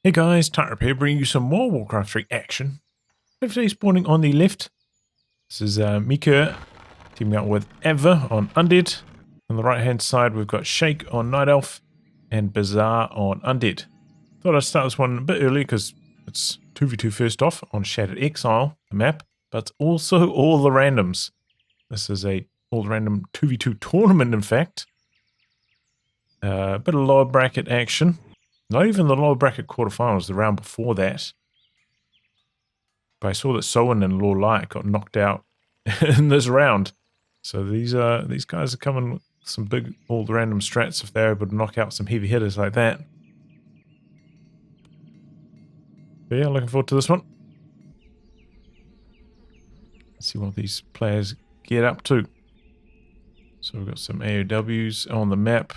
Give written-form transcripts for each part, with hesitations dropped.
Hey guys, tightrope here, bringing you some more Warcraft 3 action. Today spawning on the left. This is Miker teaming up with Abver on Undead. On the right hand side we've got Sheik on Night Elf and Bizzare on Undead. Thought I'd start this one a bit early because it's 2v2 first off on Shattered Exile, the map, but also all the randoms. This is a all random 2v2 tournament in fact. A bit of lower bracket action. Not even the lower bracket quarterfinals, the round before that. But I saw that Soen and Law Light got knocked out in this round. So these guys are coming with some big all random strats if they're able to knock out some heavy hitters like that. But yeah, looking forward to this one. Let's see what these players get up to. So we've got some AOWs on the map.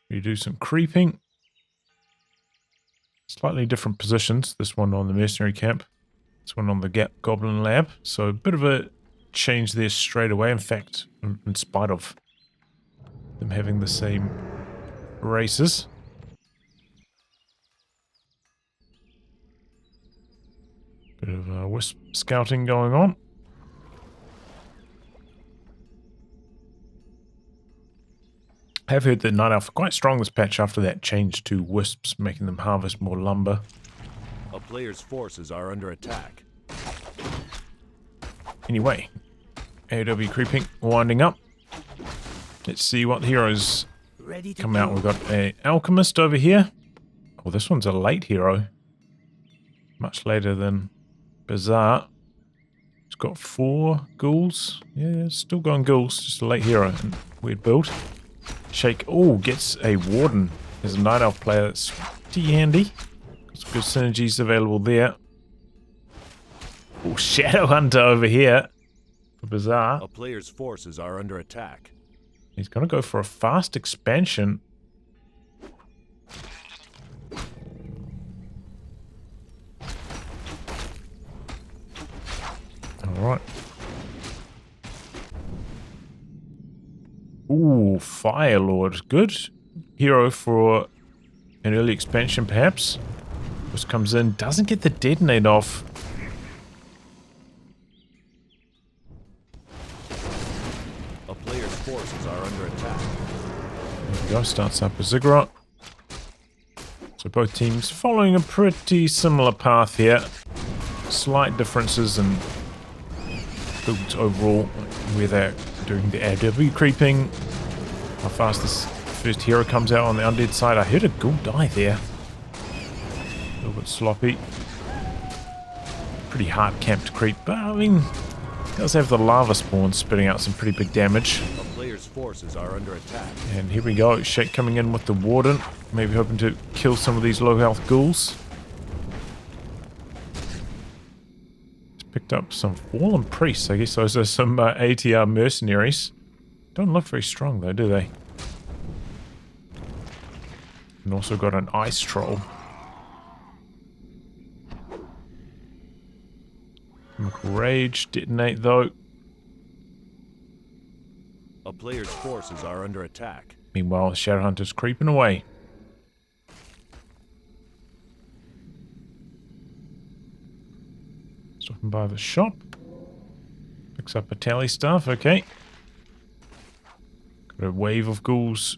We do some creeping. Slightly different positions. This one on the mercenary camp. This one on the goblin lab. So a bit of a change there straight away. In fact, in spite of them having the same races. Bit of wisp scouting going on. I have heard that Night Elf are quite strong this patch after that change to wisps, making them harvest more lumber. A player's forces are under attack. Anyway, AOW creeping, winding up. Let's see what heroes come out. We've got an alchemist over here. Oh, this one's a late hero. Much later than Bizzare. It's got 4 ghouls. Yeah, still going ghouls, just a late hero. And weird build. Sheik, oh, gets a warden as a Night Elf player. That's pretty handy. Got some good synergies available there. Oh, Shadow Hunter over here for Bizzare. A player's forces are under attack. He's going to go for a fast expansion. Alright. Ooh, Fire Lord. Good hero for an early expansion, perhaps. Just comes in, doesn't get the detonate off. A player's forces are under attack. There we go, starts up a ziggurat. So both teams following a pretty similar path here. Slight differences in builds overall, where they're doing the AOW creeping. How fast this first hero comes out on the undead side. I heard a ghoul die there. A little bit sloppy. Pretty hard camp to creep, but I mean, it does have the lava spawn spitting out some pretty big damage. A player's forces are under attack. And here we go, Sheik coming in with the warden. Maybe hoping to kill some of these low health ghouls. Picked up some fallen priests. I guess those are some ATR mercenaries. Don't look very strong though, do they? And also got an ice troll. Rage detonate though. A player's forces are under attack. Meanwhile, the Shadow Hunter's creeping away. Stopping by the shop. Picks up a tally stuff, okay. Got a wave of ghouls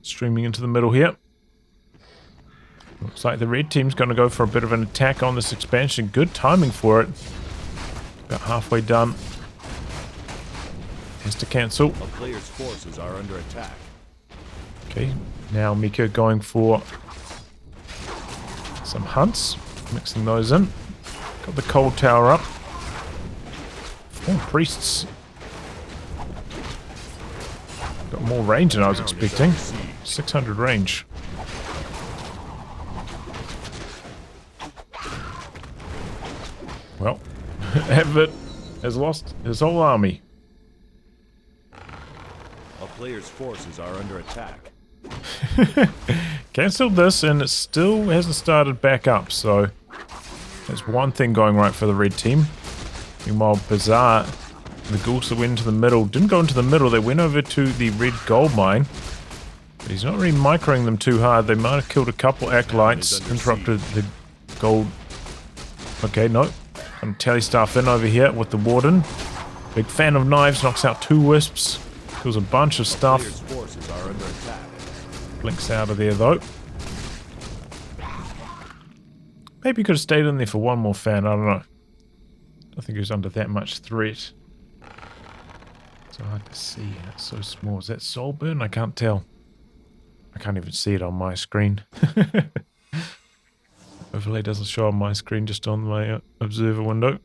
streaming into the middle here. Looks like the red team's going to go for a bit of an attack on this expansion. Good timing for it. About halfway done. Has to cancel. A player's forces are under attack. Okay, now Miker going for some hunts. Mixing those in. Got the cold tower up. 4 priests. Got more range than I was expecting. 600 range. Well, Abver has lost his whole army. A player's forces are under attack. Cancelled this and it still hasn't started back up, so there's one thing going right for the red team. Meanwhile, Bizzare, the ghouls that went into the middle, didn't go into the middle, they went over to the red gold mine. But he's not really microing them too hard. They might have killed a couple acolytes, interrupted the gold. Okay, no. I'm telly staff in over here with the warden. Big fan of knives, knocks out 2 wisps. Kills a bunch of stuff. Forces are under attack. Blinks out of there though. Maybe he could have stayed in there for one more fan, I don't know. I don't think he was under that much threat. So hard to see, it's so small. Is that soul burn? I can't tell. I can't even see it on my screen. Overlay doesn't show on my screen, just on my observer window.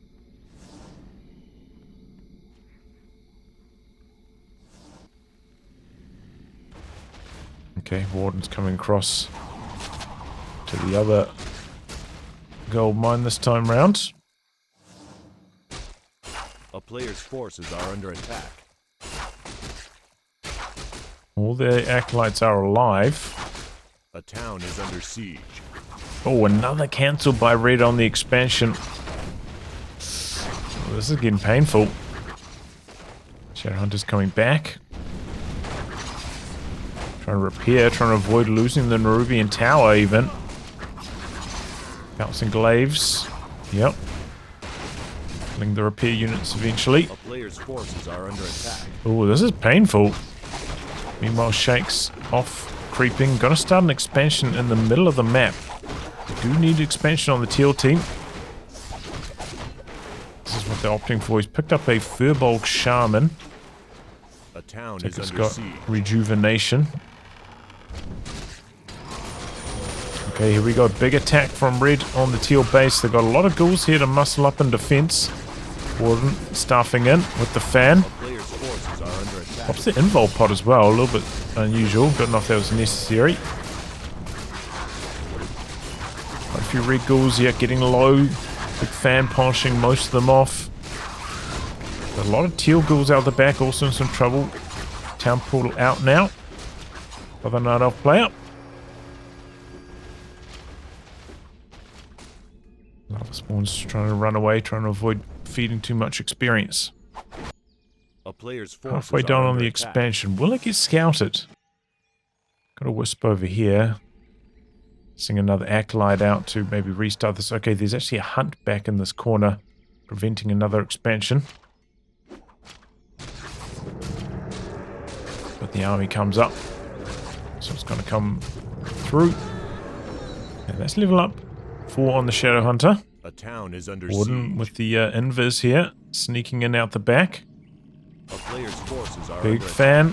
Okay, warden's coming across to the other gold mine this time round. A player's forces are under attack. All the acolytes are alive. A town is under siege. Oh, another cancel by red on the expansion. Oh, this is getting painful. Shadowhunter's coming back. Trying to repair, trying to avoid losing the Nerubian tower even. Bouncing glaives. Yep. Killing the repair units eventually. A player's forces are under attack. Oh, this is painful. Meanwhile, Sheik's off creeping. Gotta start an expansion in the middle of the map. We do need expansion on the teal team. This is what they're opting for. He's picked up a Furbolg Shaman. A town It's is under got siege. rejuvenation. Okay, here we go. Big attack from red on the teal base. They've got a lot of ghouls here to muscle up in defense. Warden staffing in with the fan. A player's forces are under attack. Pops the invul pod as well. A little bit unusual. Don't know if that was necessary. Quite a few red ghouls here getting low. Big fan polishing most of them off. A lot of teal ghouls out the back, also in some trouble. Town portal out now. Other night elf player. Lava Spawn's trying to run away, trying to avoid feeding too much experience. A player's forces Halfway are down on under the attack. expansion. Will it get scouted? Got a wisp over here. Sing another acolyte out to maybe restart this. Okay, there's actually a hunt back in this corner, preventing another expansion. But the army comes up, so it's going to come through. And let's level up 4 on the Shadowhunter. A town is under Warden siege. with the invis here, sneaking in out the back. A player's forces are Big under fan.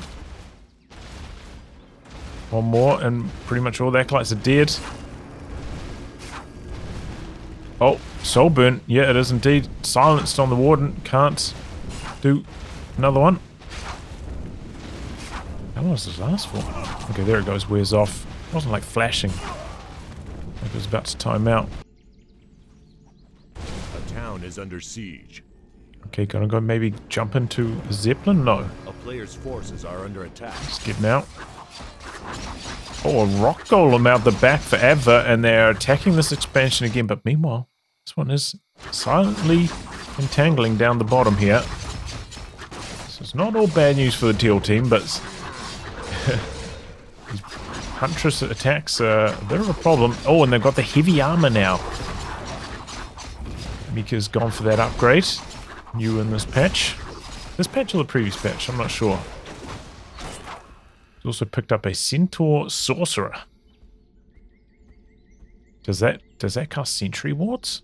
One more, and pretty much all the acolytes are dead. Oh, soul burn. Yeah, it is indeed. Silenced on the warden. Can't do another one. How long does this last for? Okay, there it goes. Wears off. It wasn't like flashing. Like it was about to time out. A town is under siege. Okay, gonna go maybe jump into the Zeppelin? No. A player's forces are under attack. Just getting out. Oh, a rock golem out the back for Abver, and they're attacking this expansion again. But meanwhile, this one is silently entangling down the bottom here. So it's not all bad news for the teal team, but these Huntress attacks are a bit of a problem. Oh, and they've got the heavy armor now. Mika's gone for that upgrade. New in this patch. This patch or the previous patch? I'm not sure. He's also picked up a Centaur Sorcerer. Does that cast Sentry Wards?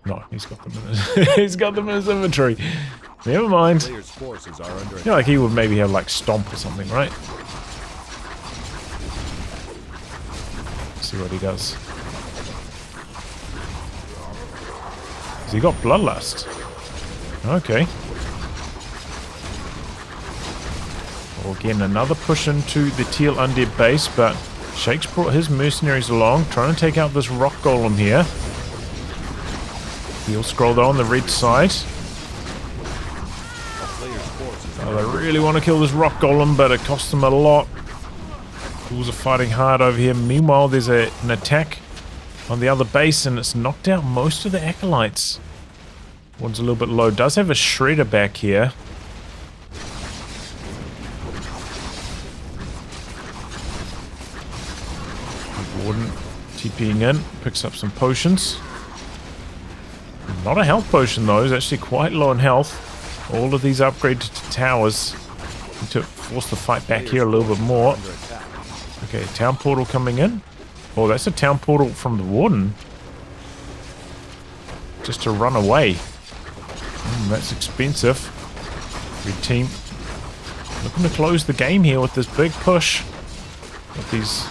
No, he's got them in his, he's got them in his inventory. Never mind. Player's forces are under I feel like he would maybe have like Stomp or something, right? Let's see what he does. Has he got Bloodlust? Okay. Well, again, another push into the teal undead base, but Sheik's brought his mercenaries along, trying to take out this rock golem here. He'll scroll there on the red side. Oh, they really want to kill this rock golem, but it costs them a lot. Ghouls are fighting hard over here. Meanwhile, there's an attack on the other base, and it's knocked out most of the acolytes. One's a little bit low. Does have a shredder back here. Warden TPing in, picks up some potions. Not a health potion though, he's actually quite low on health. All of these upgrades to towers to force the fight back here a little bit more. Okay, town portal coming in. Oh, that's a town portal from the Warden. Just to run away. That's expensive. Red team looking to close the game here with this big push. With these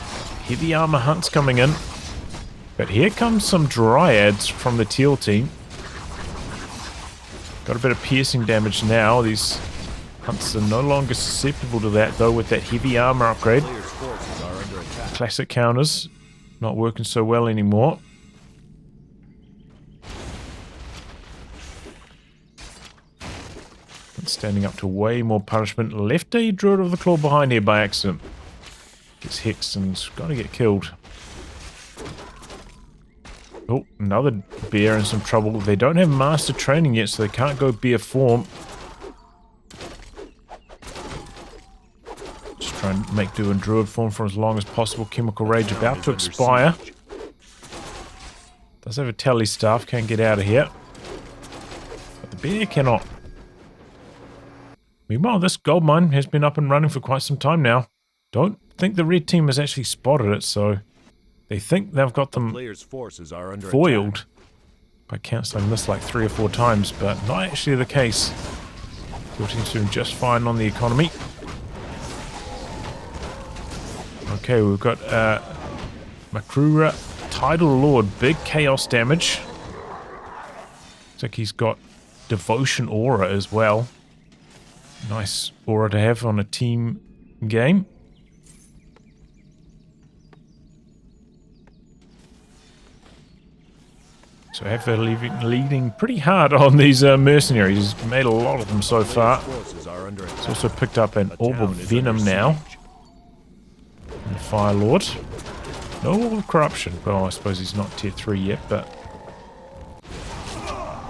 heavy armor hunts coming in. But here comes some dryads from the teal team. Got a bit of piercing damage now. These hunts are no longer susceptible to that though with that heavy armor upgrade. Classic counters not working so well anymore. Standing up to way more punishment. Left a Druid of the Claw behind here by accident. Gets hexed and's got to get killed. Oh, another bear in some trouble. They don't have master training yet, so they can't go bear form. Just try and make do in Druid form for as long as possible. Chemical Rage about to expire. Does have a tally staff, can't get out of here. But the bear cannot. Meanwhile, this gold mine has been up and running for quite some time now. Don't think the red team has actually spotted it, so they think they've got them foiled by cancelling this like 3 or 4 times, but not actually the case. Your team's doing just fine on the economy. Okay, we've got Makrura, Tidal Lord, big chaos damage. Looks like he's got Devotion Aura as well. Nice aura to have on a team game. So Abver leading pretty hard on these mercenaries. He's made a lot of them so far. He's also picked up an Orb of Venom now. And Fire Lord. No Orb of Corruption. Well, I suppose he's not tier 3 yet, but...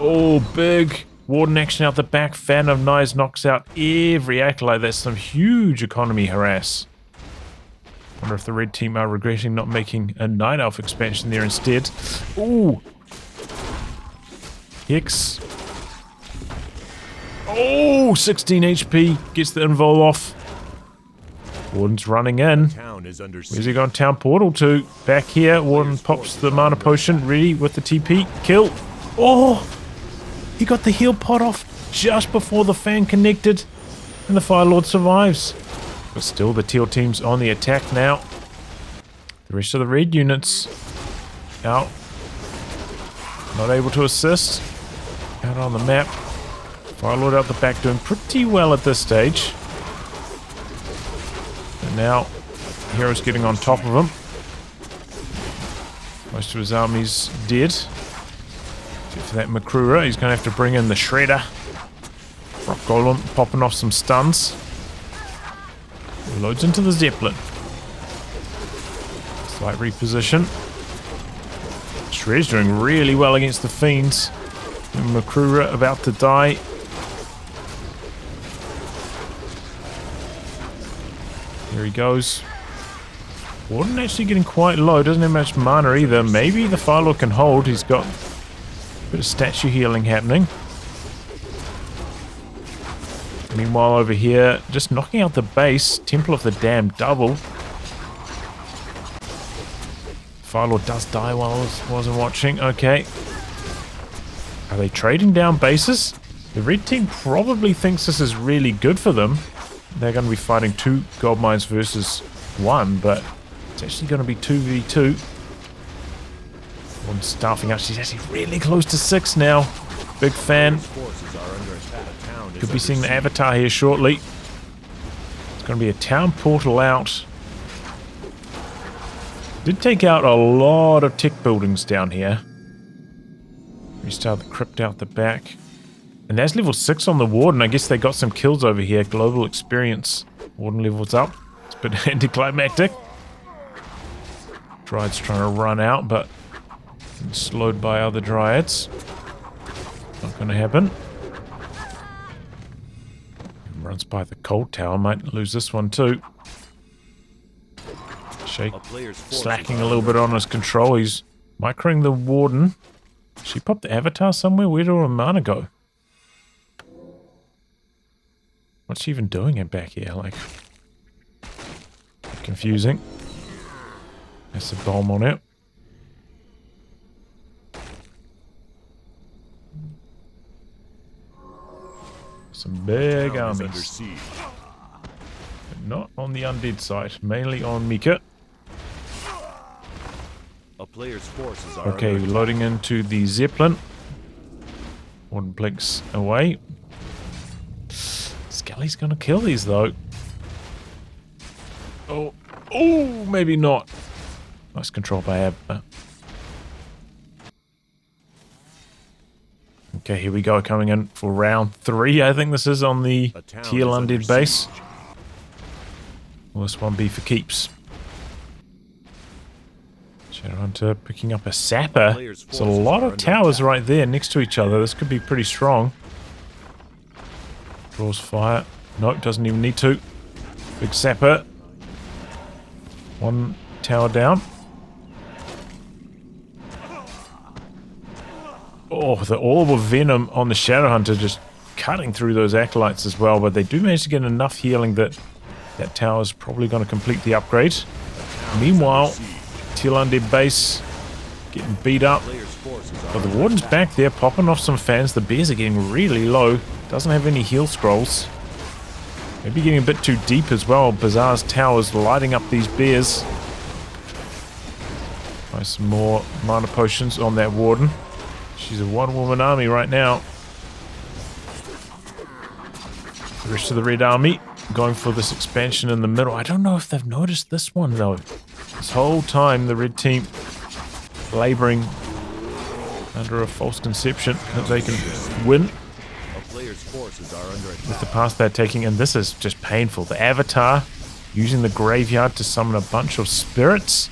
Oh, big Warden action out the back. Fan of Knives knocks out every acolyte. That's some huge economy harass. Wonder if the red team are regretting not making a Night Elf expansion there instead. Ooh! Hex. Oh! 16 HP. Gets the invul off. Warden's running in. Where's he going? Town portal to? Back here. Warden pops the mana potion. Ready with the TP. Kill. Oh! He got the heal pot off just before the fan connected. And the Fire Lord survives. But still, the teal team's on the attack now. The rest of the red units out. Not able to assist. Out on the map. Fire Lord out the back doing pretty well at this stage. And now, Hero's getting on top of him. Most of his army's dead. Except for that Makrura, he's going to have to bring in the Shredder. Rock Golem popping off some stuns. Loads into the Zeppelin. Slight reposition. Shredder's doing really well against the Fiends. And Makrura about to die. Here he goes. Warden actually getting quite low. Doesn't have much mana either. Maybe the Fire Lord can hold. He's got a bit of statue healing happening. Meanwhile over here, just knocking out the base. Temple of the Dam double. Fire Lord does die while I wasn't watching. Okay. Are they trading down bases? The red team probably thinks this is really good for them. They're going to be fighting 2 gold mines versus 1, but it's actually going to be 2v2. One staffing up. She's actually really close to 6 now. Big fan. Could be seeing the Avatar here shortly. It's going to be a town portal out. Did take out a lot of tech buildings down here. Restart the crypt out the back. And that's level 6 on the Warden. I guess they got some kills over here. Global experience. Warden levels up. It's a bit anticlimactic. Dryad's trying to run out, but slowed by other Dryads. Not going to happen. Runs by the cold tower. Might lose this one too. Sheik A player's forces slacking are a little under bit on his control. He's microing the warden. She popped the avatar somewhere? Where did all the mana go? What's she even doing it back here? Like, confusing. That's a bomb on it. Some big town is under armies. siege. But not on the undead side. Mainly on Miker. A player's forces are Okay, under loading into the Zeppelin. One blinks away. Skelly's gonna kill these though. Oh, oh, maybe not. Nice control by Abver. Okay, here we go. Coming in for round 3. I think this is on the A town Teal is under Undead base. siege. Will this one be for keeps? Shadowhunter picking up a sapper. Player's There's a forces lot are of under towers attack. right there next to each other. This could be pretty strong. Draws fire. Nope, doesn't even need to. Big sapper. One tower down. Oh, the orb of venom on the Shadowhunter just cutting through those acolytes as well, but they do manage to get enough healing that that tower is probably going to complete the upgrade. Meanwhile, Teal Undead base getting beat up. Player's forces are But the under warden's attack. back there, popping off some fans. The bears are getting really low. Doesn't have any heal scrolls. Maybe getting a bit too deep as well. Bizzare's towers lighting up these bears. Nice, some more mana potions on that warden. She's a one-woman army right now. The rest of the red army going for this expansion in the middle. I don't know if they've noticed this one though. This whole time the red team laboring under a false conception that they can win A player's forces are under with attack. the path they're taking, and this is just painful. The avatar using the graveyard to summon a bunch of spirits.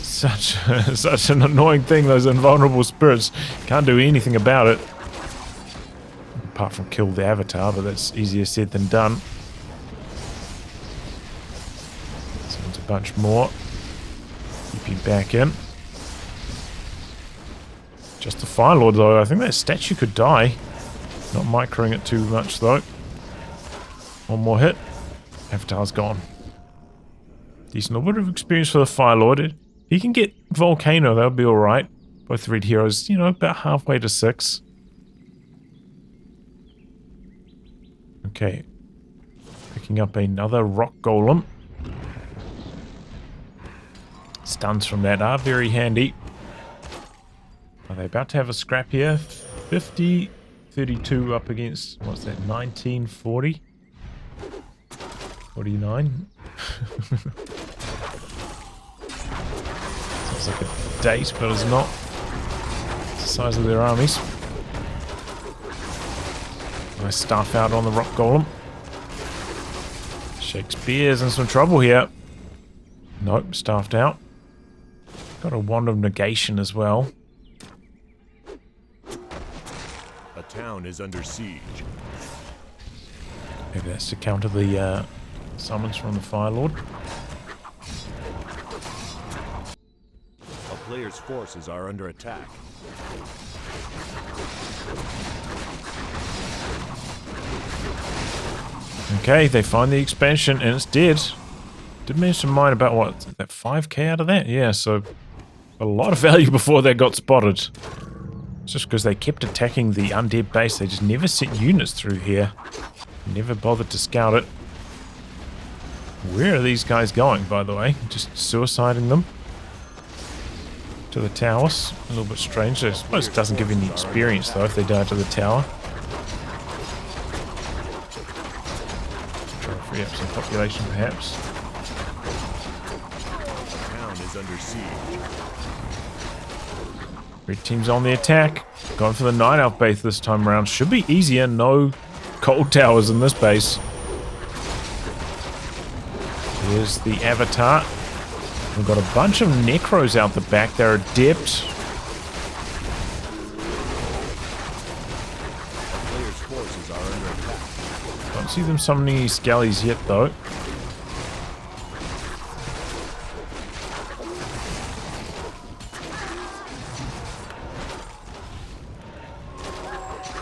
Such an annoying thing, those invulnerable spirits. Can't do anything about it. Apart from kill the avatar, but that's easier said than done. Summons a bunch more. Keep you back in. Just the Fire Lord though, I think that statue could die. Not microing it too much though. One more hit. Avatar's gone. Decent little bit of experience for the Fire Lord. He can get Volcano, that'll be alright. Both red heroes, you know, about halfway to 6. Okay. Picking up another Rock Golem. Stuns from that are very handy. Are they about to have a scrap here? 50, 32 up against, what's that, 1940? 49? Sounds like a date, but it's not. It's the size of their armies. Nice staff out on the Rock Golem. Shakespeare's in some trouble here. Nope, staffed out. Got a Wand of Negation as well. A town is under siege. Maybe that's to counter the summons from the Fire Lord. A player's forces are under attack. Okay, they find the expansion and it's dead. Did manage to mine about, what, that 5k out of that? Yeah, so a lot of value before they got spotted. It's just because they kept attacking the undead base. They just never sent units through here. Never bothered to scout it. Where are these guys going, by the way? Just suiciding them to the towers. A little bit strange. I suppose it doesn't give any experience, though, if they die to the tower. Try to free up some population, perhaps. A town is under siege. Red team's on the attack. Going for the Night Elf base this time around. Should be easier. No cold towers in this base. Here's the Avatar. We've got a bunch of Necros out the back. They're adept. A player's forces are under attack. Don't see them summoning any Skellies yet, though.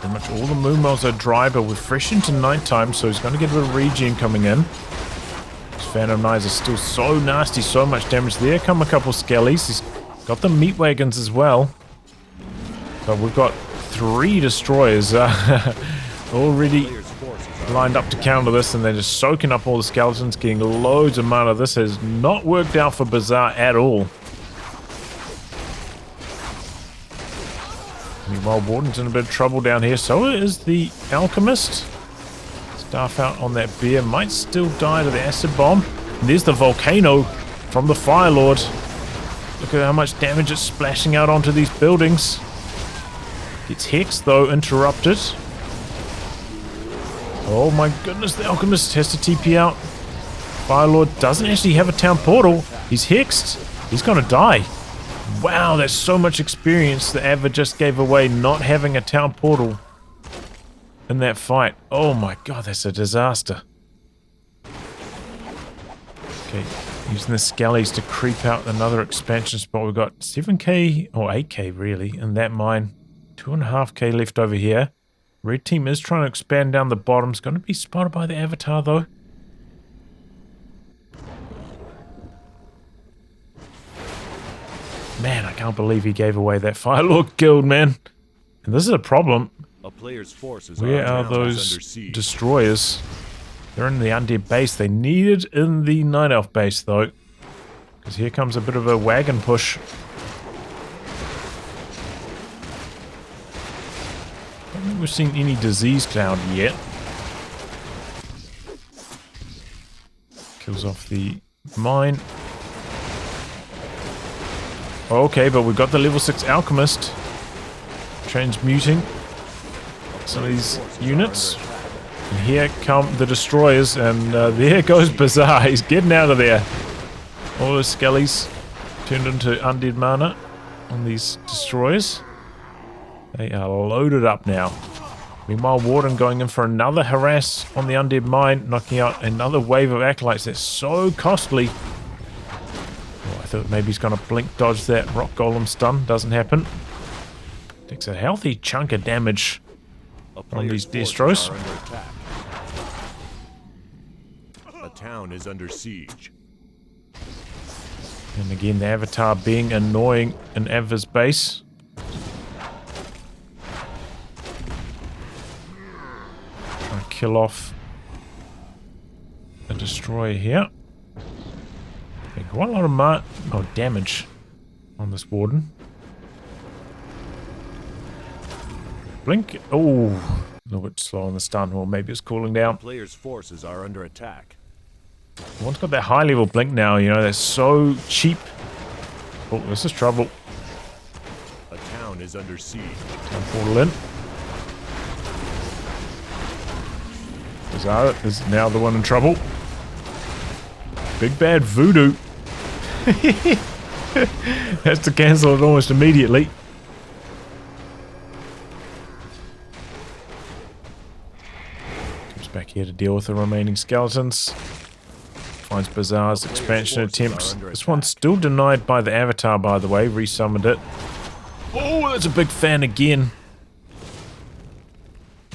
Pretty much all the moon wells are dry, but we're fresh into nighttime, so he's going to get a bit of regen coming in. These Phantom Knives are still so nasty, so much damage. There come a couple skellies. He's got the meat wagons as well. But we've got 3 destroyers already lined up to counter this, and they're just soaking up all the skeletons, getting loads of mana. This has not worked out for Bizzare at all. Meanwhile, Warden's in a bit of trouble down here. So is the Alchemist. Staff out on that bear. Might still die to the acid bomb. And there's the volcano from the Fire Lord. Look at how much damage it's splashing out onto these buildings. Gets Hex, though, interrupted. Oh my goodness, the Alchemist has to TP out. Fire Lord doesn't actually have a town portal. He's hexed. He's gonna die. Wow, that's so much experience the Abver just gave away not having a town portal in that fight. Oh my god, that's a disaster. Okay, using the Skellies to creep out another expansion spot. We've got 7k, or 8k really, in that mine. 2.5k left over here. Red team is trying to expand down the bottom. It's going to be spotted by the Avatar though. Man, I can't believe he gave away that Firelord guild, man. And this is a problem. A player's forces Where are those destroyers? They're in the undead base. They needed in the Night Elf base, though. Because here comes a bit of a wagon push. I don't think we've seen any disease cloud yet. Kills off the mine. Okay, but we've got the level 6 Alchemist transmuting some of these units. And here come the destroyers, and there goes Bizzare. He's getting out of there. All the skellies turned into undead mana on these destroyers. They are loaded up now. Meanwhile, Warden going in for another harass on the undead mine, knocking out another wave of acolytes. That's so costly. I thought maybe he's going to blink dodge that rock golem stun. Doesn't happen. Takes a healthy chunk of damage from these destros. A town is under siege. And again, the Avatar being annoying in Abver's base. Trying to kill off the destroyer here. Quite a lot of damage on this Warden. Blink. Oh, a little bit slow on the stun, or maybe it's cooling down. Players' forces are under attack. One's got that high level blink now, you know, that's so cheap. Oh, this is trouble. A town is under siege. Town portal in. Bizzare is now the one in trouble. Big bad voodoo. Has to cancel it almost immediately. Comes back here to deal with the remaining skeletons. Finds Bizzare's expansion attempts. This one's still denied by the Avatar, by the way. Resummoned it. Oh, that's a big fan again.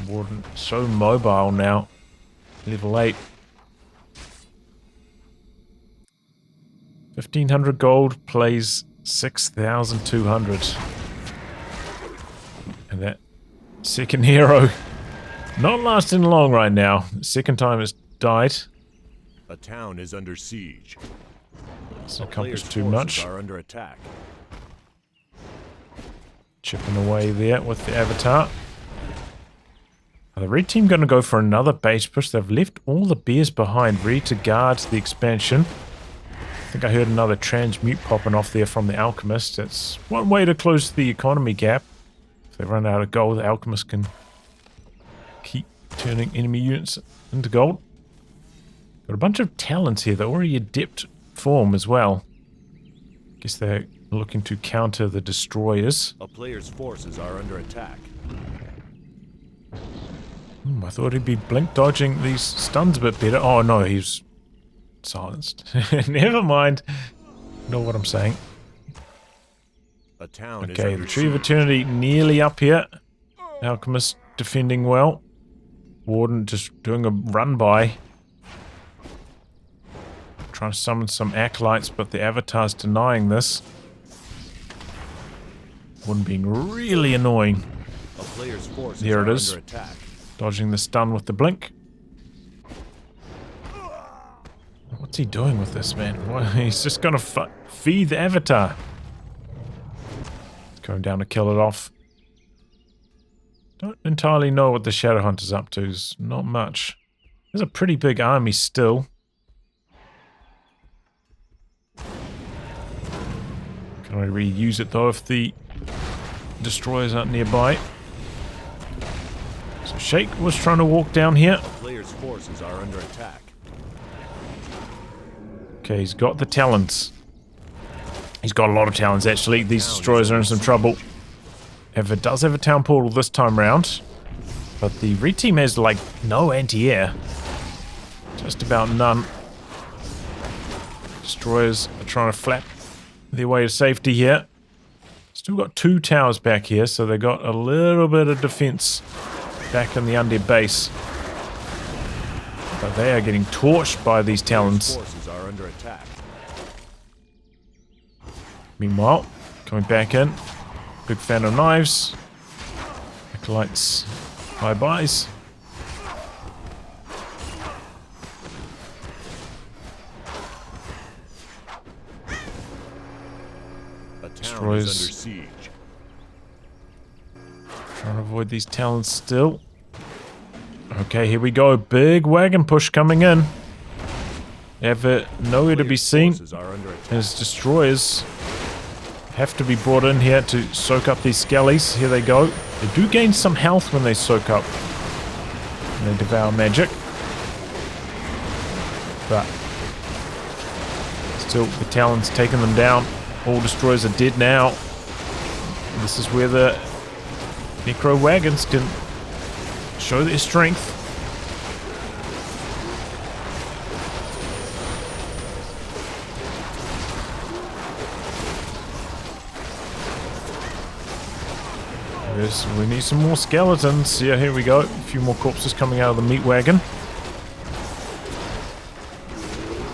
Warden so mobile now. Level 8. 1,500 gold plays 6,200. And that second hero not lasting long right now. The second time it's died. A town is under siege. It's accomplished too much. Are under attack. Chipping away there with the Avatar. Are the red team going to go for another base push? They've left all the bears behind, ready to guard the expansion. I think I heard another transmute popping off there from the Alchemist. That's one way to close the economy gap. If they run out of gold, the Alchemist can keep turning enemy units into gold. Got a bunch of talents here. They're already adept form as well. Guess they're looking to counter the destroyers. A player's forces are under attack. I thought he'd be blink dodging these stuns a bit better. Oh no, he's silenced. Never mind. Know what I'm saying. A town okay, is the Tree of Eternity nearly up here. Alchemist defending well. Warden just doing a run by. Trying to summon some acolytes, but the Avatar's denying this. Warden being really annoying. A player's forces There it are is. under attack. Dodging the stun with the blink. What's he doing with this, man? What? He's just gonna feed the Avatar. Going down to kill it off. Don't entirely know what the Shadowhunter's up to. There's not much. There's a pretty big army still. Can I reuse it though if the destroyers aren't nearby? So Sheik was trying to walk down here. A player's forces are under attack. Okay, he's got the talents. He's got a lot of talents actually. These destroyers are in some trouble. Abver does have a town portal this time round, but the red team has like no anti-air. Just about none. Destroyers are trying to flap their way to safety here. Still got 2 towers back here, so they got a little bit of defense back in the undead base. But they are getting torched by these talons. Forces are under attack. Meanwhile, coming back in. Big fan of knives. Acolytes. Bye-byes. A town Destroyers. is under siege. Trying to avoid these talons still. Okay, here we go. Big wagon push coming in. Abver nowhere to be seen. Forces are under attack. His destroyers have to be brought in here to soak up these skellies. Here they go. They do gain some health when they soak up. And they devour magic. But still, the talons taking them down. All destroyers are dead now. This is where the necro wagons can show their strength. Yes, we need some more skeletons. Yeah, here we go. A few more corpses coming out of the meat wagon.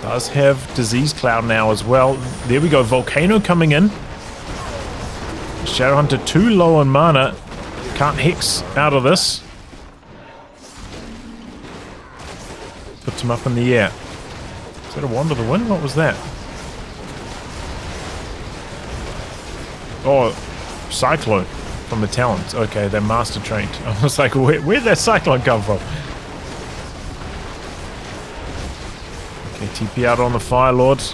Does have disease cloud now as well. There we go. Volcano coming in. Shadowhunter too low on mana. Can't hex out of this. Puts him up in the air. Is that a wand of the wind? What was that? Oh, cyclone from the talents. Okay, they're master trained. I was like, where'd that cyclone come from? Okay, TP out on the Fire Lords.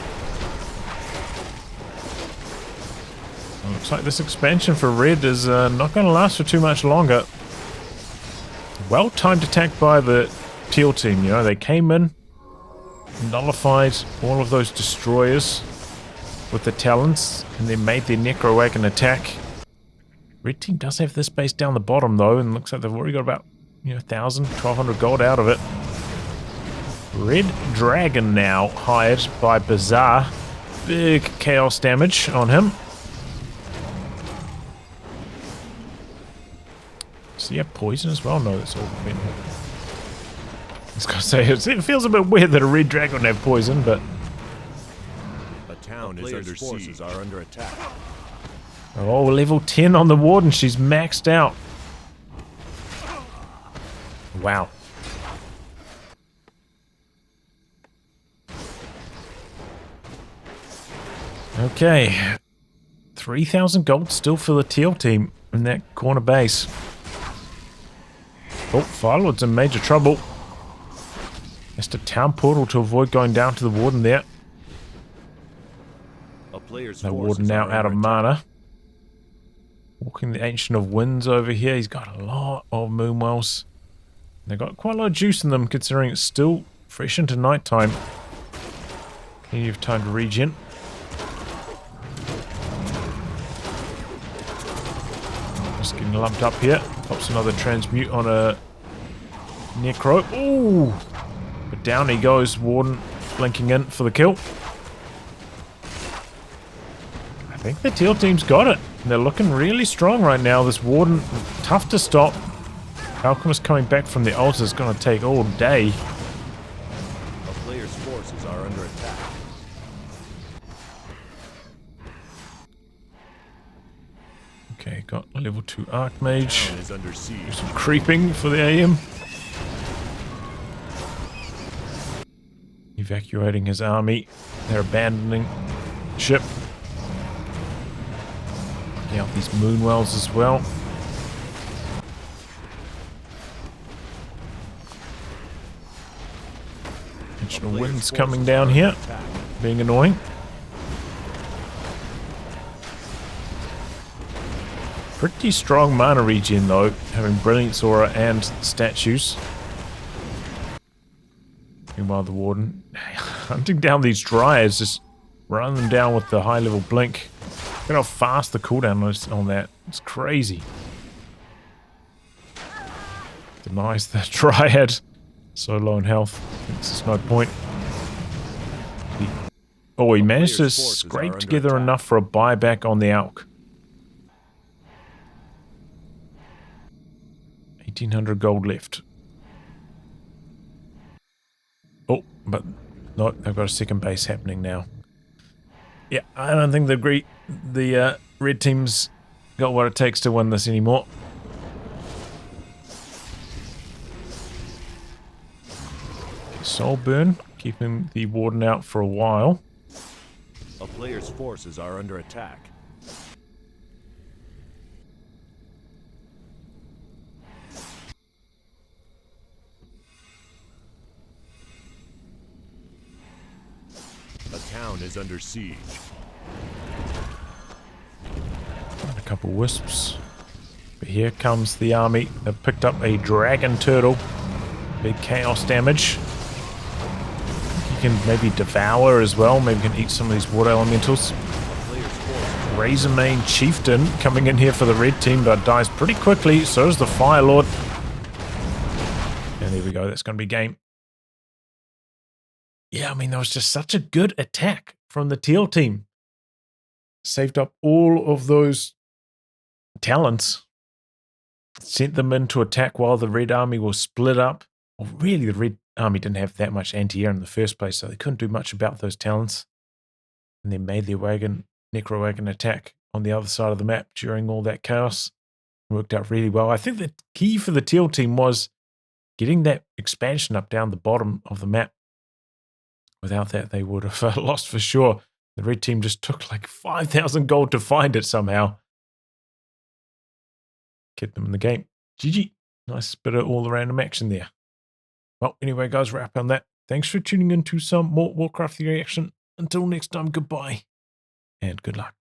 Looks like this expansion for red is not going to last for too much longer. Well-timed attack by the teal team, you know. They came in, nullified all of those destroyers with the talents, and then made their necro wagon attack. Red team does have this base down the bottom though, and looks like they've already got about 1,000, 1,200 gold out of it. Red Dragon now hired by Bizzare. Big chaos damage on him. Does he have poison as well? No, that's all been. I was gonna say it feels a bit weird that a red dragon would have poison, but A town is under siege. Are under attack. oh, level 10 on the warden. She's maxed out. Wow. Okay. 3,000 gold still for the teal team in that corner base. Oh, Firelord's in major trouble. Has to town portal to avoid going down to the warden there. A player's The forces warden now are out of under attack. mana. Walking the Ancient of Winds over here. He's got a lot of Moonwells. They've got quite a lot of juice in them considering it's still fresh into nighttime. Plenty of time to regen. Just getting lumped up here. Pops another transmute on a necro. Ooh! But down he goes. Warden blinking in for the kill. I think the teal team's got it. They're looking really strong right now. This warden, tough to stop. Alchemist coming back from the altar is going to take all day. A player's forces are under attack. Okay, got a level 2 Archmage. Town is under siege. Some creeping for the AM. Evacuating his army. They're abandoning ship. Taking out these moonwells as well. Additional winds coming down here, being annoying. Pretty strong mana regen though, having Brilliance Aura and statues. Meanwhile, the Warden hunting down these Dryads, just run them down with the high level blink. Look at how fast the cooldown is on that. It's crazy. Denies the Dryad. So low in health. There's no point. Oh, he managed to scrape together enough for a buyback on the Alk. 1800 gold left. Oh, but no, they've got a second base happening now. Yeah, I don't think the red team's got what it takes to win this anymore. Soul burn, keeping the Warden out for a while. A player's forces are under attack. A town is under siege. And a couple wisps. But here comes the army. They've picked up a dragon turtle. Big chaos damage. You can maybe devour as well. Maybe you can eat some of these water elementals. Razormane Chieftain coming in here for the red team, but dies pretty quickly. So does the Fire Lord. And there we go. That's going to be game. Yeah, I mean, that was just such a good attack from the teal team. Saved up all of those talents. Sent them in to attack while the red army was split up. Well, really, the red army didn't have that much anti-air in the first place, so they couldn't do much about those talents. And then made their necro wagon attack on the other side of the map during all that chaos. It worked out really well. I think the key for the teal team was getting that expansion up down the bottom of the map. Without that, they would have lost for sure. The red team just took like 5,000 gold to find it somehow. Kept them in the game. GG. Nice bit of all the random action there. Well, anyway, guys, wrap on that. Thanks for tuning in to some more Warcraft 3 action. Until next time, goodbye. And good luck.